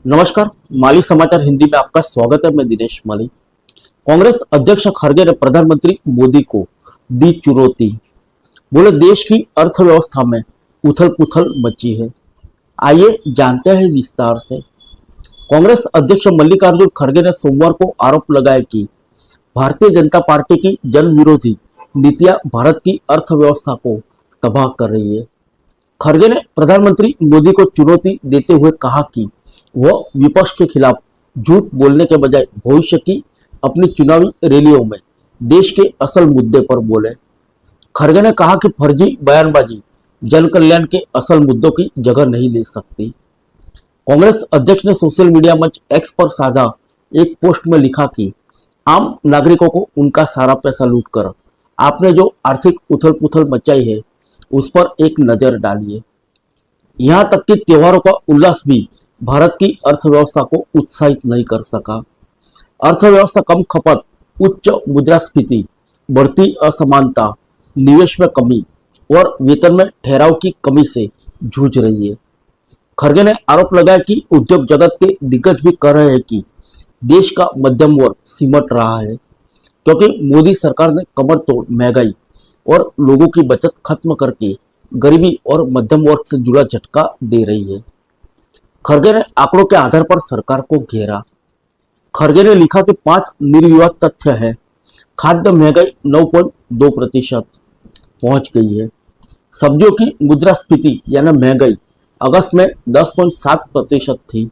नमस्कार। माली समाचार हिंदी में आपका स्वागत है। मैं दिनेश माली। कांग्रेस अध्यक्ष खड़गे ने प्रधानमंत्री मोदी को दी चुनौती। बोले देश की अर्थव्यवस्था में उथल पुथल मची है। आइए जानते हैं विस्तार से। कांग्रेस अध्यक्ष मल्लिकार्जुन खड़गे ने सोमवार को आरोप लगाया कि भारतीय जनता पार्टी की जन विरोधी नीतियां भारत की अर्थव्यवस्था को तबाह कर रही है। खड़गे ने प्रधानमंत्री मोदी को चुनौती देते हुए कहा कि वह विपक्ष के खिलाफ झूठ बोलने के बजाय भविष्य की अपनी चुनावी रैलियों में देश के असल मुद्दे पर बोले। खड़गे ने कहा कि फर्जी बयानबाजी जन कल्याण के असल मुद्दों की जगह नहीं ले सकती। कांग्रेस अध्यक्ष ने सोशल मीडिया मंच एक्स पर साझा एक पोस्ट में लिखा कि आम नागरिकों को उनका सारा पैसा लूटकर आपने जो आर्थिक उथल पुथल मचाई है उस पर एक नजर डालिए। यहाँ तक कि त्योहारों का उल्लास भी भारत की अर्थव्यवस्था को उत्साहित नहीं कर सका। अर्थव्यवस्था कम खपत, उच्च मुद्रास्फीति, बढ़ती असमानता, निवेश में कमी और वेतन में ठहराव की कमी से जूझ रही है। खड़गे ने आरोप लगाया कि उद्योग जगत के दिग्गज भी कह रहे हैं कि देश का मध्यम वर्ग सिमट रहा है क्योंकि मोदी सरकार ने कमर तोड़ महंगाई और लोगों की बचत खत्म करके गरीबी और मध्यम वर्ग से जुड़ा झटका दे रही है। खड़गे ने आंकड़ों के आधार पर सरकार को घेरा। खड़गे ने लिखा कि 5 निर्विवाद तथ्य है। खाद्य महंगाई 9.2% पहुंच गई है। सब्जियों की मुद्रास्फीति यानी महंगाई अगस्त में 10.7% थी,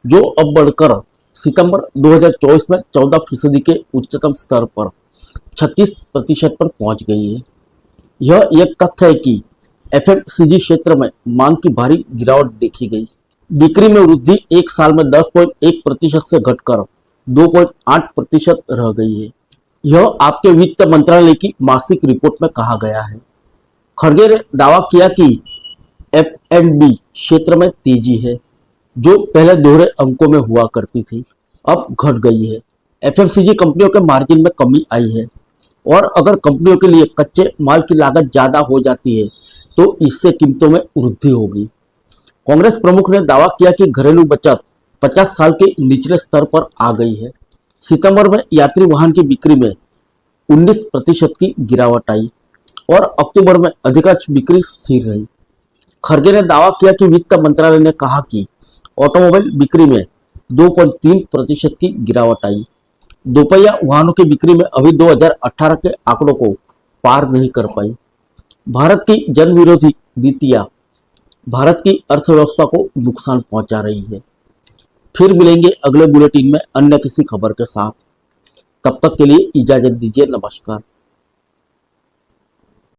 जो अब बढ़कर सितंबर 2024 में 14% के उच्चतम स्तर पर 36% पर पहुंच गई है। यह एक तथ्य है कि एफएमसीजी क्षेत्र में मांग की भारी गिरावट देखी गई। बिक्री में वृद्धि एक साल में 10.1% से घटकर 2.8% रह गई है। यह आपके वित्त मंत्रालय की मासिक रिपोर्ट में कहा गया है। खड़गे ने दावा किया कि एफ&बी क्षेत्र में तेजी है, जो पहले दोहरे अंकों में हुआ करती थी, अब घट गई है। एफएमसीजी कंपनियों के मार्जिन में कमी आई है और अगर कंपनियों के लिए कच्चे माल की लागत ज्यादा हो जाती है तो इससे कीमतों में वृद्धि होगी। कांग्रेस प्रमुख ने दावा किया कि घरेलू बचत 50 साल के निचले स्तर पर आ गई है। सितंबर में यात्री वाहन की बिक्री में 19% की गिरावट आई और अक्टूबर में अधिकांश बिक्री स्थिर रही। खड़गे ने दावा किया कि वित्त मंत्रालय ने कहा कि ऑटोमोबाइल बिक्री में 2.3% की गिरावट आई। दोपहिया वाहनों की बिक्री में अभी 2018 के आंकड़ों को पार नहीं कर पाई। भारत की जन विरोधी नीतियां भारत की अर्थव्यवस्था को नुकसान पहुंचा रही है। फिर मिलेंगे अगले बुलेटिन में अन्य किसी खबर के साथ। तब तक के लिए इजाजत दीजिए। नमस्कार।